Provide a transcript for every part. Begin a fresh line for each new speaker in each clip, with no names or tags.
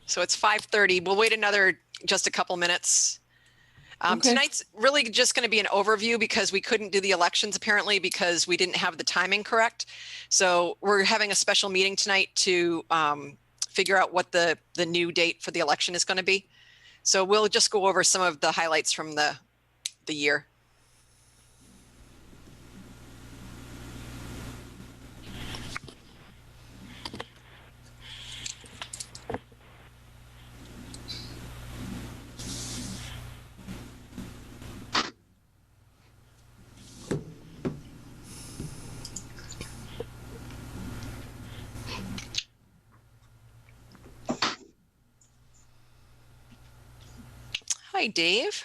So it's 5:30. We'll wait just a couple minutes.
Okay.
Tonight's really just going to be an overview because we couldn't do the elections apparently because we didn't have the timing correct. So we're having a special meeting tonight to figure out what the new date for the election is going to be. So we'll just go over some of the highlights from the year. Hi, Dave.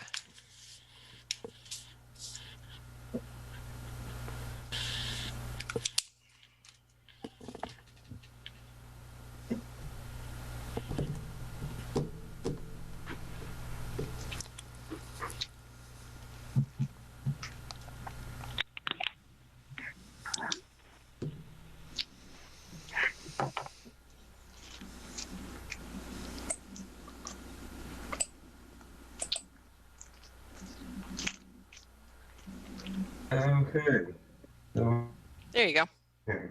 Okay.
There you go.
Okay.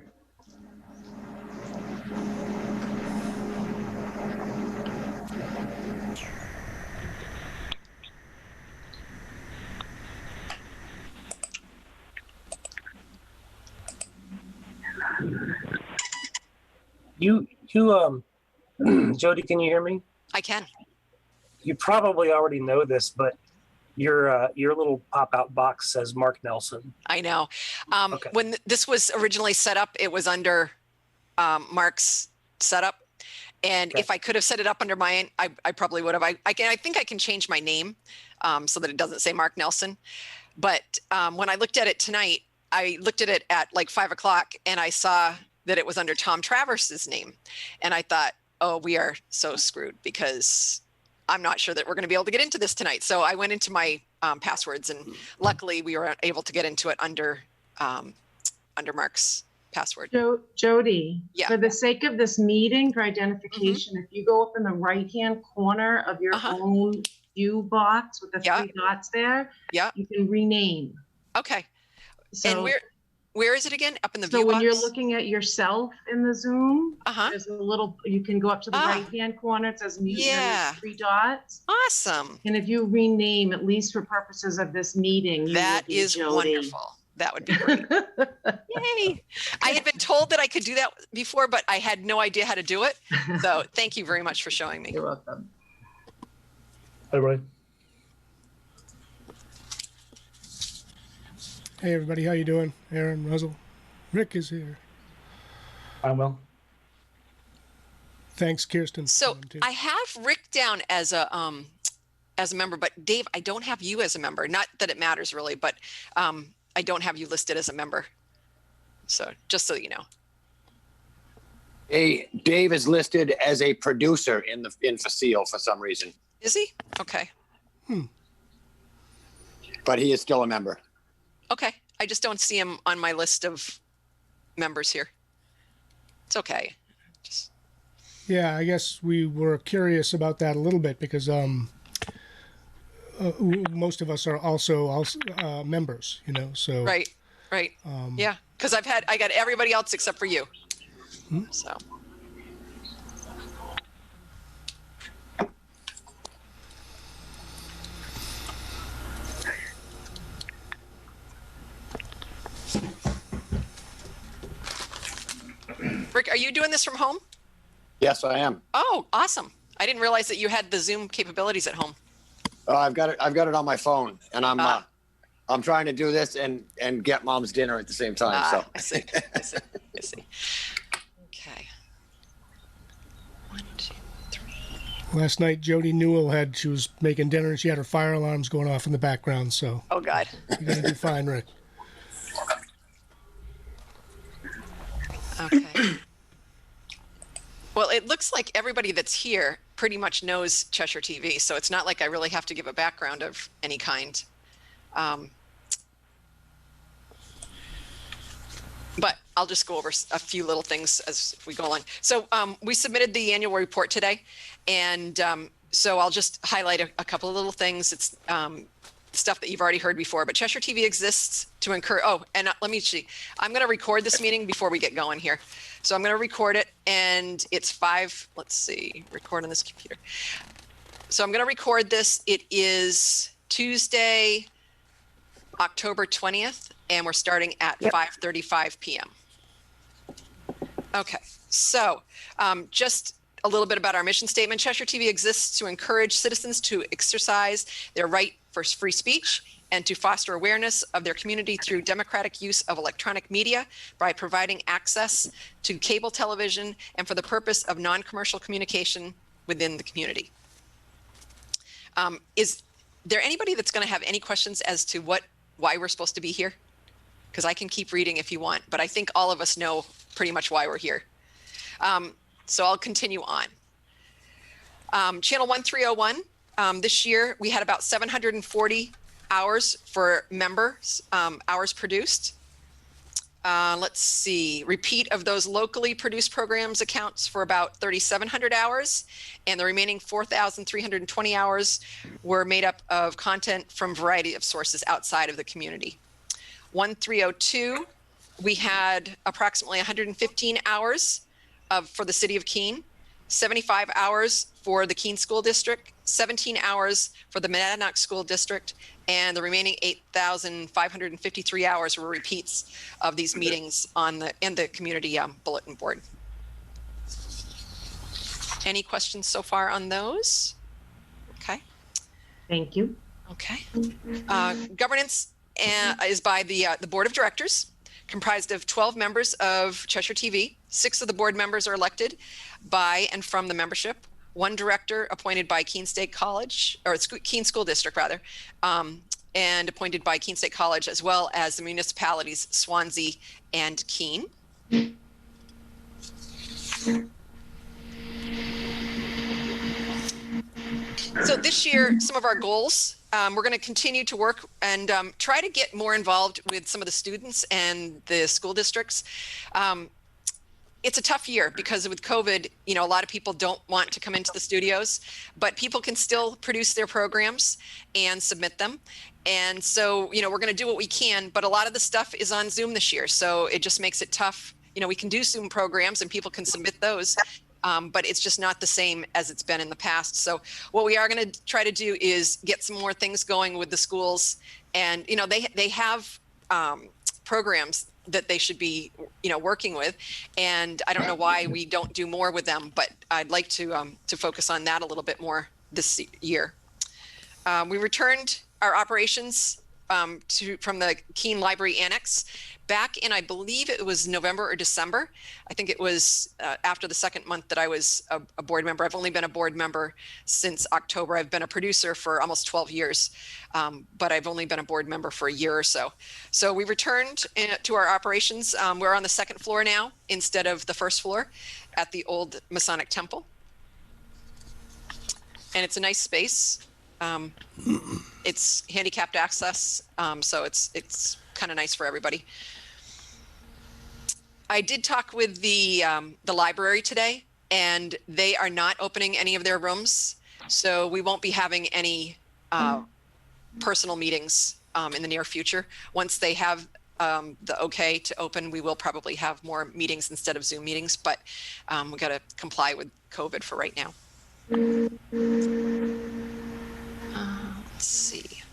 Jody, can you hear me?
I can.
You probably already know this, but your little pop-out box says Mark Nelson.
I know.
Okay.
When this was originally set up, it was under Mark's setup. And
Okay.
if I could have set it up under mine, I probably would have. I think I can change my name so that it doesn't say Mark Nelson. But when I looked at it tonight, I looked at it at like 5 o'clock and I saw that it was under Tom Travers's name. And I thought, oh, we are so screwed because I'm not sure that we're going to be able to get into this tonight. So I went into my passwords and luckily we were able to get into it under Mark's password.
Jody,
Yeah.
for the sake of this meeting, for identification, if you go up in the right-hand corner of your own view box with the three dots there, you can rename.
Okay.
So,
and where is it again? Up in the
so
view
when
box?
you're looking at yourself in the Zoom, there's a little, you can go up to the right-hand corner. It says mute and there's three dots.
Awesome.
And if you rename, at least for purposes of this meeting,
that is
Jody.
wonderful. That would be great. Yay. I had been told that I could do that before, but I had no idea how to do it. So thank you very much for showing me.
You're welcome.
Hi, Brian.
Hey everybody, how you doing? Aaron, Russell, Rick is here.
I'm well.
Thanks, Kirsten.
So I have Rick down as a member, but Dave, I don't have you as a member. Not that it matters really, but I don't have you listed as a member. So just so you know.
Hey, Dave is listed as a producer in Facile for some reason.
Is he? Okay.
But he is still a member.
Okay. I just don't see him on my list of members here. It's okay.
Yeah, I guess we were curious about that a little bit because most of us are also members, you know. So
right. Yeah, because I got everybody else except for you. So. Rick, are you doing this from home?
Yes, I am.
Oh, awesome. I didn't realize that you had the Zoom capabilities at home.
I've got it on my phone, and I'm trying to do this and get Mom's dinner at the same time. So
I see. Okay. 1, 2, 3.
last night Jody Newell she was making dinner and she had her fire alarms going off in the background. So
oh God,
you're gonna do fine, Rick.
Okay. Well, it looks like everybody that's here pretty much knows Cheshire TV, so it's not like I really have to give a background of any kind. But I'll just go over a few little things as we go along. So we submitted the annual report today, and so I'll just highlight a couple of little things. It's stuff that you've already heard before, but Cheshire TV exists to encourage, and let me see, I'm going to record this meeting before we get going here. So I'm going to record it, and it's let's see, record on this computer. So I'm going to record this. It is Tuesday, October 20th, and we're starting at 5:35 p.m. Okay, so just a little bit about our mission statement. Cheshire TV exists to encourage citizens to exercise their right for free speech and to foster awareness of their community through democratic use of electronic media by providing access to cable television and for the purpose of non-commercial communication within the community. Is there anybody that's going to have any questions as to why we're supposed to be here? Because I can keep reading if you want, but I think all of us know pretty much why we're here. So I'll continue on. Channel 1301, this year we had about 740 hours for members, hours produced. Let's see, repeat of those locally produced programs accounts for about 3,700 hours, and the remaining 4,320 hours were made up of content from a variety of sources outside of the community. 1302, we had approximately 115 hours for the city of Keene, 75 hours for the Keene School District, 17 hours for the Monadnock School District, and the remaining 8,553 hours were repeats of these meetings in the community bulletin board. Any questions so far on those? Okay.
Thank you.
Okay. Governance is by the board of directors, comprised of 12 members of Cheshire TV. 6 of the board members are elected by and from the membership. 1 director appointed by Keene State College, or Keene School District rather, and appointed by Keene State College, as well as the municipalities Swansea and Keene. So this year, some of our goals, we're going to continue to work and try to get more involved with some of the students and the school districts. It's a tough year because with COVID, a lot of people don't want to come into the studios, but people can still produce their programs and submit them. And so, we're going to do what we can, but a lot of the stuff is on Zoom this year. So it just makes it tough. We can do Zoom programs and people can submit those, but it's just not the same as it's been in the past. So what we are going to try to do is get some more things going with the schools. And, they have programs that they should be, working with. And I don't know why we don't do more with them, but I'd like to focus on that a little bit more this year. We returned our operations from the Keene Library Annex back in, I believe it was November or December. I think it was after the second month that I was a board member. I've only been a board member since October. I've been a producer for almost 12 years, but I've only been a board member for a year or so. So we returned to our operations. We're on the second floor now instead of the first floor at the old Masonic Temple. And it's a nice space. It's handicapped access, so it's kind of nice for everybody. I did talk with the library today, and they are not opening any of their rooms, so we won't be having any personal meetings in the near future. Once they have the okay to open, we will probably have more meetings instead of Zoom meetings, but we got to comply with COVID for right now. Let's see.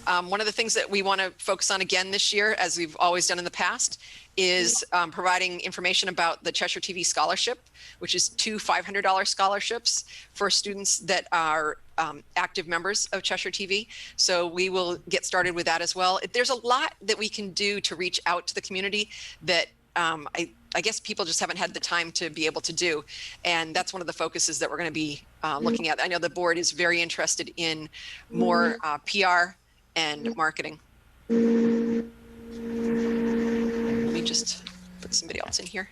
One of the things that we want to focus on again this year, as we've always done in the past, is providing information about the Cheshire TV Scholarship, which is 2 $500 scholarships for students that are active members of Cheshire TV. So we will get started with that as well. There's a lot that we can do to reach out to the community that I guess people just haven't had the time to be able to do. And that's one of the focuses that we're going to be looking at. I know the board is very interested in more PR and marketing. Let me just put somebody else in here.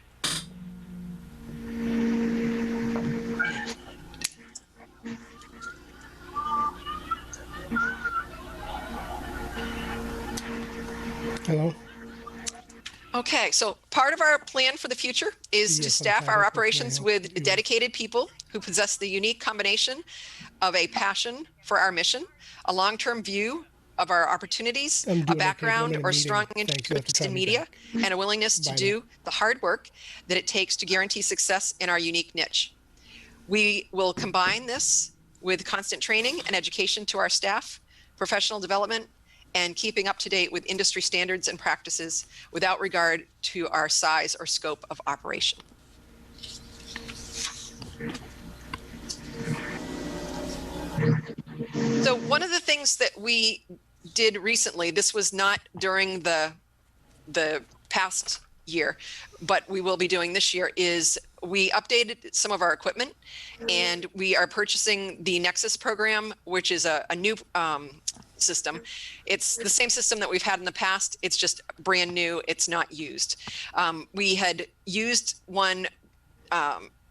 Hello.
Okay, so Part of our plan for the future is to
Yes, I'm
staff
tied
our
up with
operations
my-
with dedicated people who possess the unique combination of a passion for our mission, a long-term view of our opportunities,
I'm
a
doing okay, but I'm
background
in a
or
meeting.
strong
Thanks, you'll have to
interest
call
in
me
media,
back.
and a willingness to
Bye now.
do the hard work that it takes to guarantee success in our unique niche. We will combine this with constant training and education to our staff, professional development, and keeping up to date with industry standards and practices without regard to our size or scope of operation. So one of the things that we did recently, this was not during the past year, but we will be doing this year, is we updated some of our equipment, and we are purchasing the Nexus program, which is a new system. It's the same system that we've had in the past. It's just brand new. It's not used. We had used one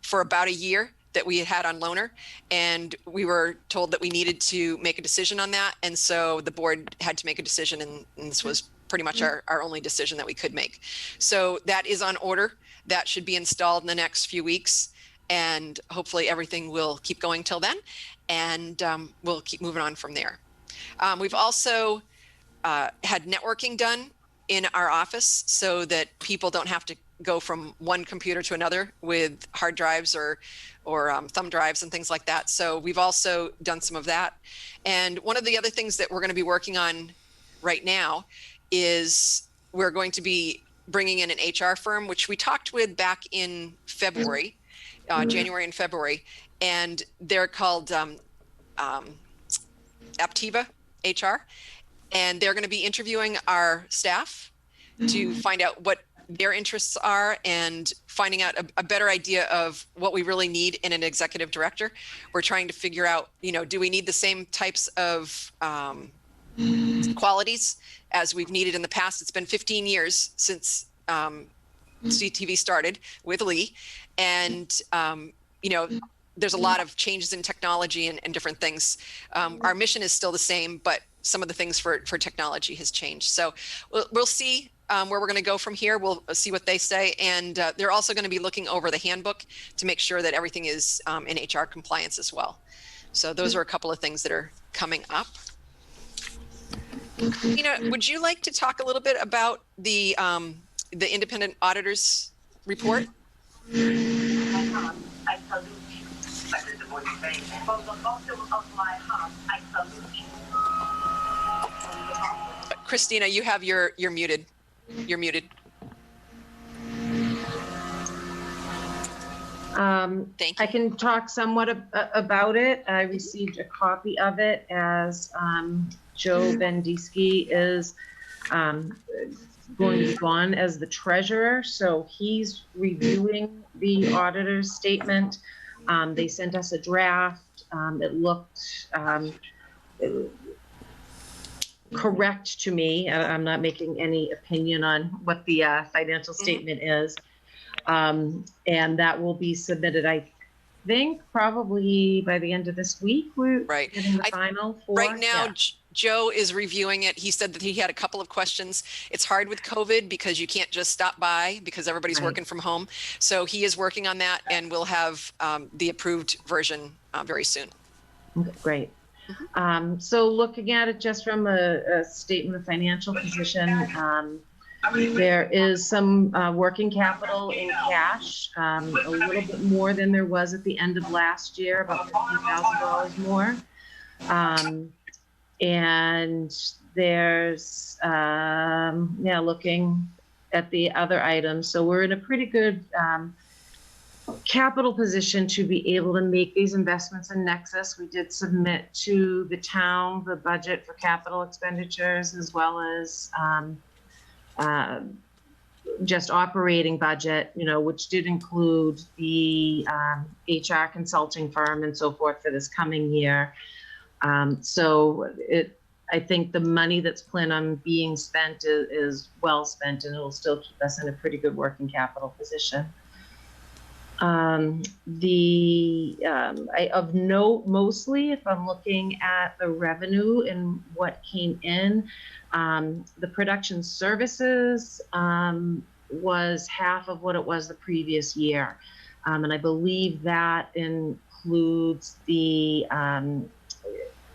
for about a year that we had on loaner, and we were told that we needed to make a decision on that. And so the board had to make a decision, and this was pretty much our only decision that we could make. So that is on order. That should be installed in the next few weeks, and hopefully everything will keep going till then, and we'll keep moving on from there. We've also had networking done in our office so that people don't have to go from one computer to another with hard drives or thumb drives and things like that. So we've also done some of that. And one of the other things that we're going to be working on right now is we're going to be bringing in an HR firm, which we talked with back in February, January and February, and they're called Aptiva HR, and they're going to be interviewing our staff to find out what their interests are and finding out a better idea of what we really need in an executive director. We're trying to figure out, do we need the same types of qualities as we've needed in the past? It's been 15 years since CTV started with Lee, and there's a lot of changes in technology and different things. Our mission is still the same, but some of the things for technology has changed. So we'll see where we're going to go from here. We'll see what they say. And they're also going to be looking over the handbook to make sure that everything is in HR compliance as well. So those are a couple of things that are coming up. Would you like to talk a little bit about the independent auditor's report?
I salute you. From the bottom of my heart, I salute you.
Christina, you have you're muted. You're muted. Thank you.
I can talk somewhat about it. I received a copy of it as Joe Bendisky is going to be gone as the treasurer. So he's reviewing the auditor's statement. They sent us a draft. It looked correct to me. I'm not making any opinion on what the financial statement is. And that will be submitted, I think, probably by the end of this week. We're getting the final for.
Right now, yeah. Joe is reviewing it. He said that he had a couple of questions. It's hard with COVID because you can't just stop by because everybody's working from home. So he is working on that, and we'll have the approved version very soon.
Okay, great. So looking at it just from a statement of financial position, there is some working capital in cash, a little bit more than there was at the end of last year, about $50,000 more. And there's, looking at the other items. So we're in a pretty good capital position to be able to make these investments in Nexus. We did submit to the town the budget for capital expenditures, as well as just operating budget, which did include the HR consulting firm and so forth for this coming year. So I think the money that's planned on being spent is well spent, and it'll still keep us in a pretty good working capital position. Of note, mostly, if I'm looking at the revenue and what came in, the production services was half of what it was the previous year. And I believe that includes the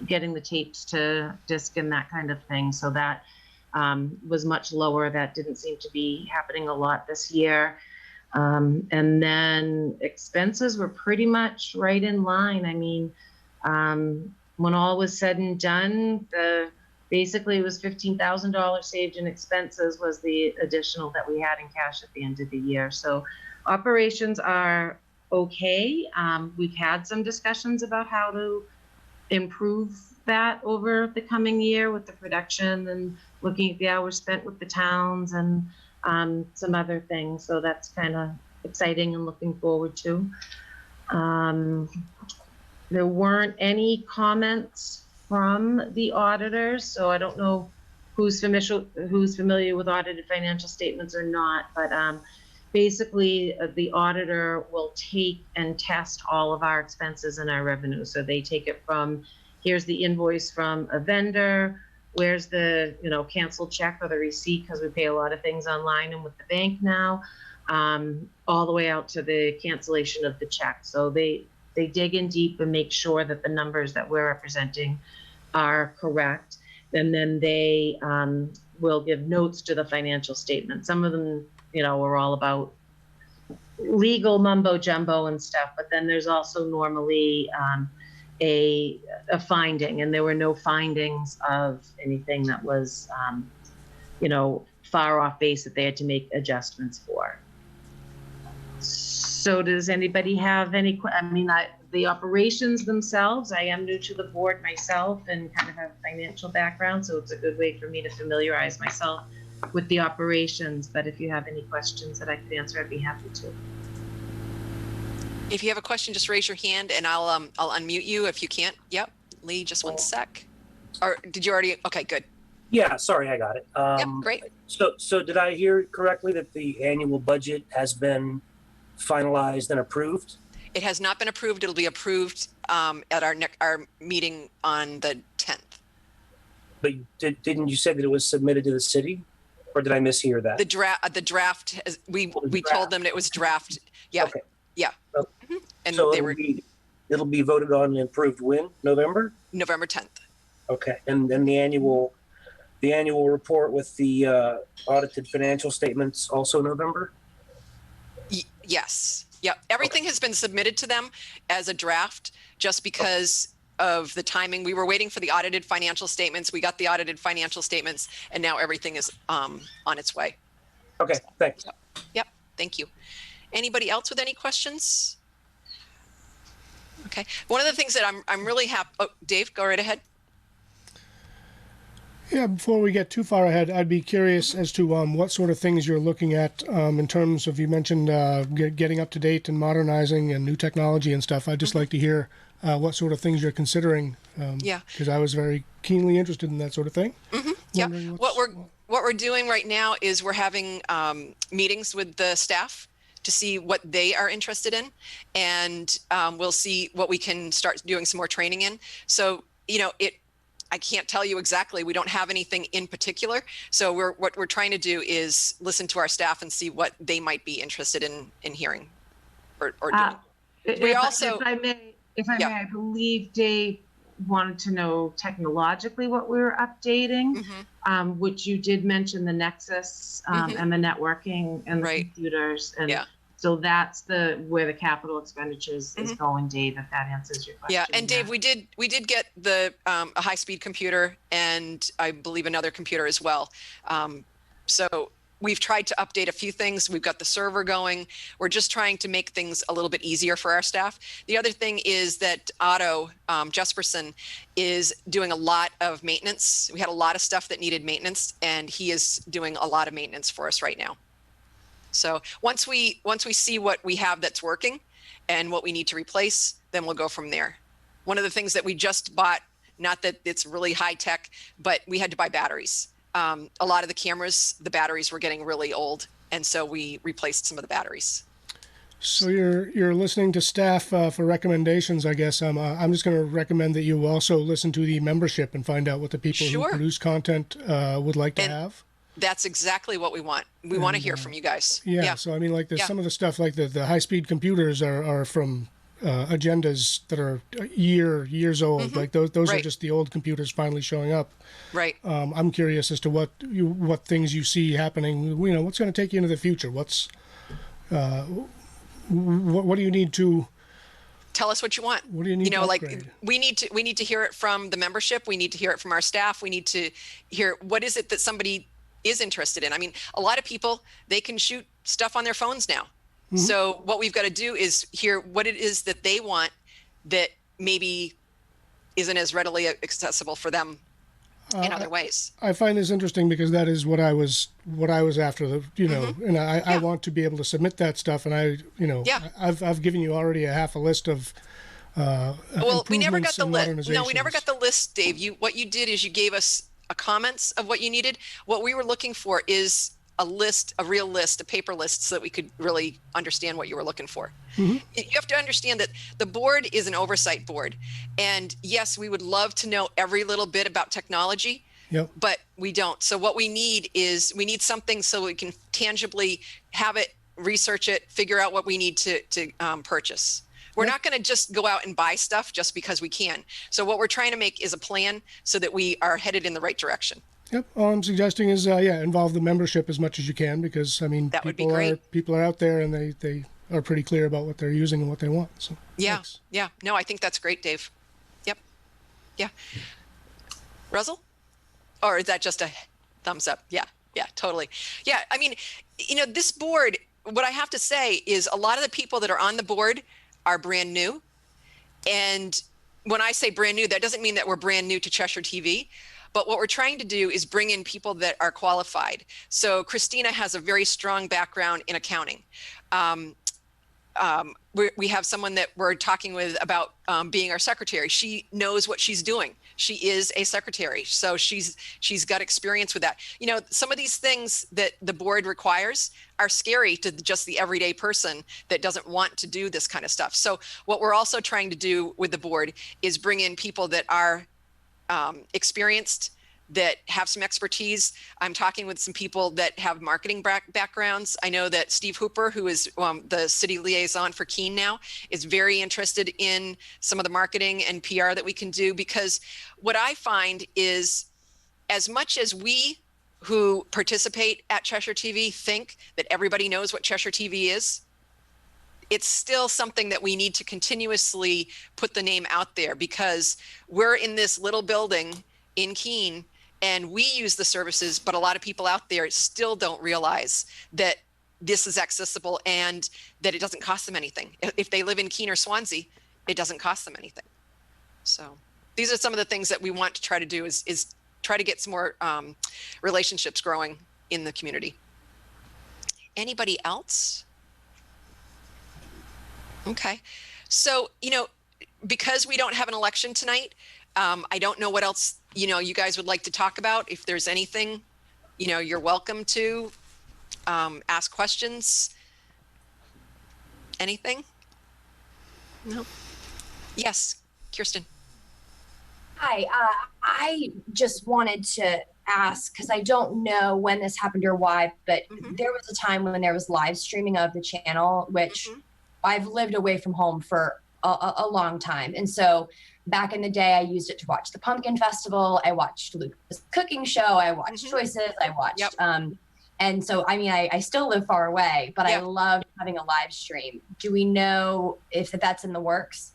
getting the tapes to disc and that kind of thing. So that was much lower. That didn't seem to be happening a lot this year. And then expenses were pretty much right in line. I mean, when all was said and done, basically it was $15,000 saved in expenses was the additional that we had in cash at the end of the year. So operations are okay. We've had some discussions about how to improve that over the coming year with the production and looking at the hours spent with the towns and some other things. So that's kind of exciting and looking forward to. There weren't any comments from the auditors, so I don't know who's familiar with audited financial statements or not, but basically the auditor will take and test all of our expenses and our revenue. So they take it from, here's the invoice from a vendor, where's the canceled check or the receipt, because we pay a lot of things online and with the bank now, all the way out to the cancellation of the check. So they dig in deep and make sure that the numbers that we're representing are correct. And then they will give notes to the financial statement. Some of them, are all about legal mumbo jumbo and stuff, but then there's also normally a finding, and there were no findings of anything that was, far off base that they had to make adjustments for. So does anybody have any, the operations themselves, I am new to the board myself and kind of have a financial background, so it's a good way for me to familiarize myself with the operations. But if you have any questions that I could answer, I'd be happy to.
If you have a question, just raise your hand and I'll unmute you if you can't. Yep. Lee, just one sec. Or did you already? Okay, good.
Yeah, sorry, I got it.
Yep, great.
So did I hear correctly that the annual budget has been finalized and approved?
It has not been approved. It'll be approved at our meeting on the 10th.
But didn't you say that it was submitted to the city, or did I mishear that?
The draft. We told them that it was draft. Yeah. Okay. Yeah.
Okay.
Mm-hmm. And
so
it'll
be voted on and approved when? November
10th.
Okay. And then the annual report with the audited financial statements also November?
Yes. Yeah. Everything has been submitted to them as a draft just because of the timing. We were waiting for the audited financial statements. We got the audited financial statements, and now everything is on its way.
Okay, thanks.
Yep. Thank you. Anybody else with any questions? Okay. One of the things that I'm really happy. Oh, Dave, go right ahead.
Yeah, before we get too far ahead, I'd be curious as to what sort of things you're looking at in terms of, you mentioned getting up to date and modernizing and new technology and stuff. I'd just like to hear what sort of things you're considering.
Yeah.
Because I was very keenly interested in that sort of thing.
Mm-hmm. Yeah. What we're doing right now is we're having meetings with the staff to see what they are interested in, and we'll see what we can start doing some more training in. So, I can't tell you exactly. We don't have anything in particular. So what we're trying to do is listen to our staff and see what they might be interested in hearing or doing.
If I may, I believe Dave wanted to know technologically what we were updating, which you did mention the Nexus and the networking and the computers. And so that's where the capital expenditures is going, Dave, if that answers your question.
Yeah, and Dave, we did get a high-speed computer and I believe another computer as well. So we've tried to update a few things. We've got the server going. We're just trying to make things a little bit easier for our staff. The other thing is that Otto Jesperson is doing a lot of maintenance. We had a lot of stuff that needed maintenance, and he is doing a lot of maintenance for us right now. So once we see what we have that's working and what we need to replace, then we'll go from there. One of the things that we just bought, not that it's really high tech, but we had to buy batteries. A lot of the cameras, the batteries were getting really old, and so we replaced some of the batteries.
So you're listening to staff for recommendations, I guess. I'm just going to recommend that you also listen to the membership and find out what the people who produce content would like to have.
That's exactly what we want. We want to hear from you guys.
Yeah. So I mean, like there's
Yeah.
some of the stuff like the high-speed computers are from agendas that are years old. Like those are
Right.
just the old computers finally showing up.
Right.
I'm curious as to what things you see happening. You know, what's going to take you into the future? What do you need to?
Tell us what you want.
What do you need to
like
upgrade?
we need to hear it from the membership. We need to hear it from our staff. We need to hear what is it that somebody is interested in. I mean, a lot of people, they can shoot stuff on their phones now. So what we've got to do is hear what it is that they want that maybe isn't as readily accessible for them in other ways.
I find this interesting because that is what I was after, and I want to be able to submit that stuff, and I've given you already a half a list of
well, we never got the list. No, we never
modernizations.
got the list, Dave. What you did is you gave us a comments of what you needed. What we were looking for is a list, a real list, a paper list, so that we could really understand what you were looking for. You have to understand that the board is an oversight board. And yes, we would love to know every little bit about technology,
Yep.
but we don't. So what we need is something so we can tangibly have it, research it, figure out what we need to purchase. We're not going to just go out and buy stuff just because we can. So what we're trying to make is a plan so that we are headed in the right direction.
Yep. All I'm suggesting is, involve the membership as much as you can, because I mean,
That would be great.
people are out there and they are pretty clear about what they're using and what they want. So
Yeah.
thanks.
Yeah. No, I think that's great, Dave. Yep. Yeah. Russell? Or is that just a thumbs up? Yeah. Yeah, totally. Yeah. I mean, this board, what I have to say is a lot of the people that are on the board are brand new. And when I say brand new, that doesn't mean that we're brand new to Cheshire TV. But what we're trying to do is bring in people that are qualified. So Christina has a very strong background in accounting. We have someone that we're talking with about being our secretary. She knows what she's doing. She is a secretary, so she's got experience with that. Some of these things that the board requires are scary to just the everyday person that doesn't want to do this kind of stuff. So what we're also trying to do with the board is bring in people that are experienced, that have some expertise. I'm talking with some people that have marketing backgrounds. I know that Steve Hooper, who is the city liaison for Keene now, is very interested in some of the marketing and PR that we can do, because what I find is, as much as we who participate at Cheshire TV think that everybody knows what Cheshire TV is, it's still something that we need to continuously put the name out there, because we're in this little building in Keene and we use the services, but a lot of people out there still don't realize that this is accessible and that it doesn't cost them anything. If they live in Keene or Swansea, it doesn't cost them anything. So these are some of the things that we want to try to do, is try to get some more relationships growing in the community. Anybody else? Okay. So, because we don't have an election tonight, I don't know what else, you guys would like to talk about. If there's anything, you're welcome to ask questions. Anything? No? Yes, Kirsten.
Hi, I just wanted to ask, because I don't know when this happened or why, but there was a time when there was live streaming of the channel, which I've lived away from home for a long time. And so back in the day, I used it to watch the Pumpkin Festival. I watched Luke's cooking show. I watched Choices. I watched, and so, I mean, I still live far away, but I loved having a live stream. Do we know if that's in the works?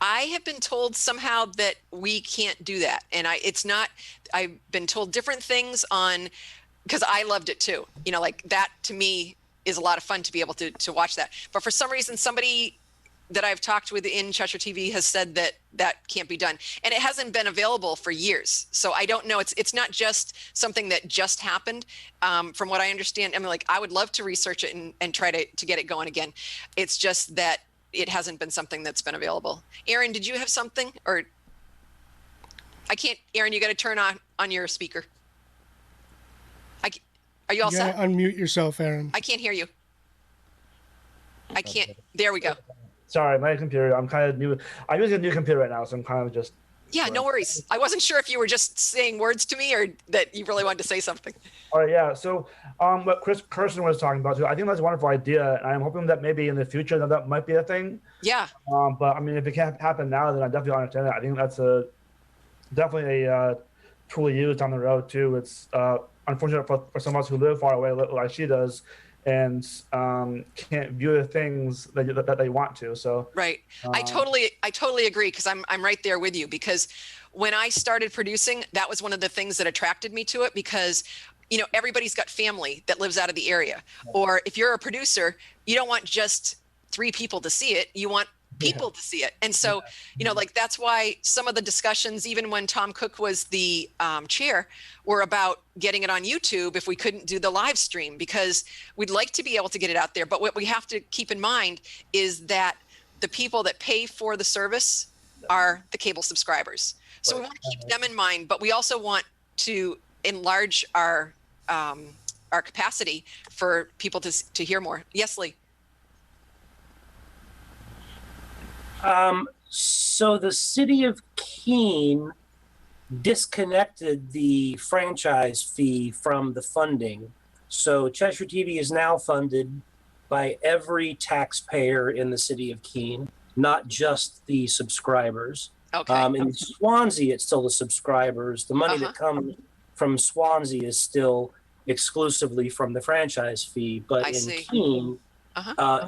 I have been told somehow that we can't do that. And I've been told different things because I loved it too. Like that to me is a lot of fun to be able to watch that. But for some reason, somebody that I've talked with in Cheshire TV has said that can't be done. And it hasn't been available for years. So I don't know. It's not just something that just happened. From what I understand, I would love to research it and try to get it going again. It's just that it hasn't been something that's been available. Aaron, did you have something? Or I can't, Aaron, you got to turn on your speaker. Are you all set?
Unmute yourself, Aaron.
I can't hear you. I can't. There we go.
Sorry, my computer, I'm kind of new. I'm using a new computer right now, so I'm kind of just
Yeah, no worries. I wasn't sure if you were just saying words to me or that you really wanted to say something.
All right, yeah. So, what Chris Kirsten was talking about too, I think that's a wonderful idea, and I'm hoping that maybe in the future that might be a thing.
Yeah.
But I mean, if it can't happen now, then I definitely understand that. I think that's definitely a tool to use down the road too. It's unfortunate for some of us who live far away, like she does, and can't view the things that they want to. So
Right. I totally agree, because I'm right there with you, because when I started producing, that was one of the things that attracted me to it, because everybody's got family that lives out of the area. Or if you're a producer, you don't want just 3 people to see it. You want people to see it. And so, like, that's why some of the discussions, even when Tom Cook was the chair, were about getting it on YouTube if we couldn't do the live stream, because we'd like to be able to get it out there. But what we have to keep in mind is that the people that pay for the service are the cable subscribers. So we want to keep them in mind, but we also want to enlarge our capacity for people to hear more. Yes, Lee.
So the city of Keene disconnected the franchise fee from the funding. So Cheshire TV is now funded by every taxpayer in the city of Keene, not just the subscribers.
Okay.
In Swansea, it's still the subscribers. The money that comes from Swansea is still exclusively from the franchise fee. But in Keene,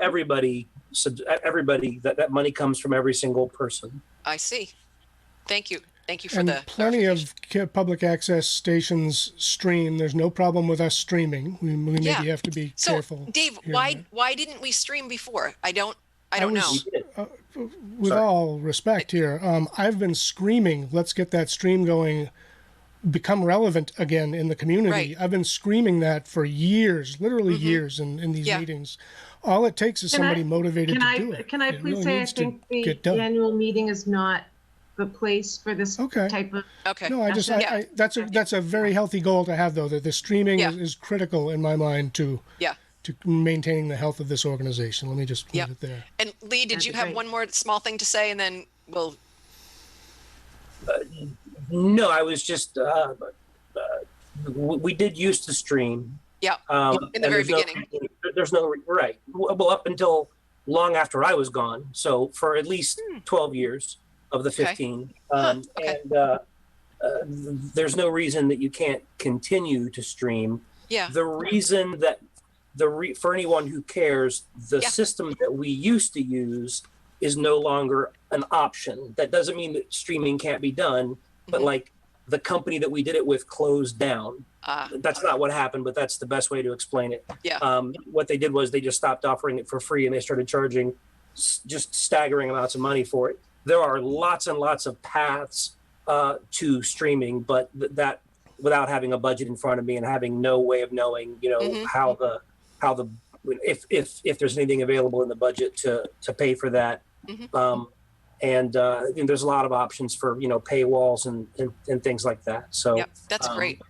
everybody that money comes from every single person.
I see. Thank you for
and
the
plenty of public access stations stream. There's no problem with us streaming. We maybe have to be careful.
So Dave, why didn't we stream before? I don't know.
With all respect here, I've been screaming, let's get that stream going, become relevant again in the community.
Right.
I've been screaming that for years, literally years in these meetings. All it takes is somebody motivated to do it.
Can I please say I think the annual meeting is not the place for this type of...
Okay.
No, that's a very healthy goal to have, though, that the streaming is critical in my mind to maintaining the health of this organization. Let me just leave it there.
And Lee, did you have one more small thing to say, and then we'll...
No, I was just, we did used to stream.
Yeah, in the very beginning.
There's no, right. Well, up until long after I was gone. So for at least 12 years of the 15. And there's no reason that you can't continue to stream.
Yeah.
The reason that, for anyone who cares, the system that we used to use is no longer an option. That doesn't mean that streaming can't be done, but like the company that we did it with closed down. That's not what happened, but that's the best way to explain it.
Yeah.
What they did was they just stopped offering it for free, and they started charging just staggering amounts of money for it. There are lots and lots of paths to streaming, but that without having a budget in front of me and having no way of knowing, how the if there's anything available in the budget to pay for that. And there's a lot of options for paywalls and things like that. So
that's great.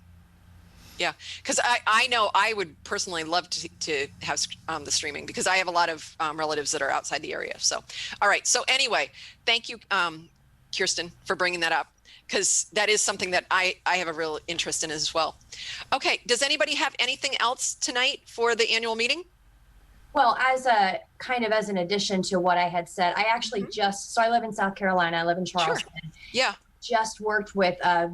Yeah, because I know I would personally love to have the streaming, because I have a lot of relatives that are outside the area. So, all right. So anyway, thank you, Kirsten, for bringing that up, because that is something that I have a real interest in as well. Okay. Does anybody have anything else tonight for the annual meeting?
Well, as a kind of as an addition to what I had said, I actually so I live in South Carolina. I live in Charleston.
Sure. Yeah.
Just worked with a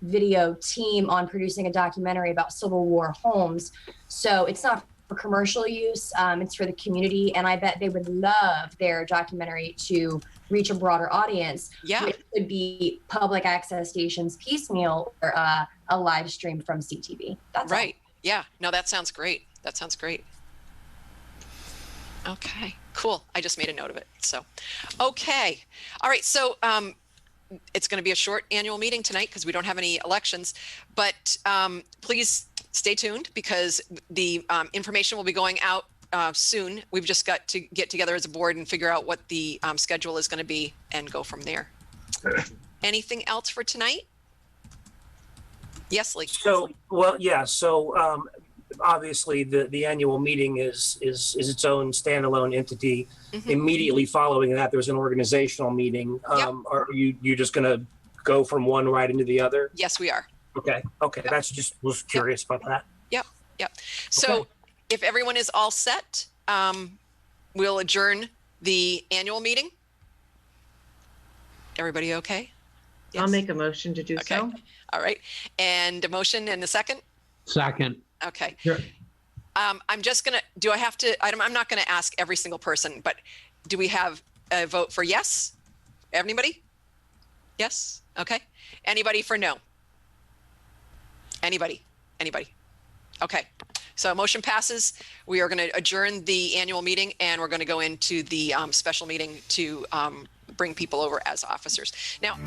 video team on producing a documentary about Civil War homes. So it's not for commercial use, it's for the community. And I bet they would love their documentary to reach a broader audience.
Yeah.
It could be public access stations piecemeal, or a live stream from CTV. That's
right. All. Yeah. No, that sounds great. That sounds great. Okay, cool. I just made a note of it. So, okay. All right. So, it's going to be a short annual meeting tonight because we don't have any elections, but please stay tuned, because the information will be going out soon. We've just got to get together as a board and figure out what the schedule is going to be and go from there. Anything else for tonight? Yes, Lee.
So, obviously the annual meeting is its own standalone entity. Immediately following that, there's an organizational meeting. Are you just going to go from one right into the other?
Yes, we are.
Okay. Okay. That's just was curious about that.
Yep. So
Okay.
if everyone is all set, we'll adjourn the annual meeting. Everybody okay?
I'll
Yes?
make a motion to do
Okay.
so.
All right. And a motion and a second?
Second.
Okay.
Sure.
I'm just gonna, do I have to, I'm not gonna ask every single person, but do we have a vote for yes? Anybody? Yes? Okay. Anybody for no? Anybody? Okay. So motion passes. We are going to adjourn the annual meeting and we're going to go into the special meeting to bring people over as officers. Now,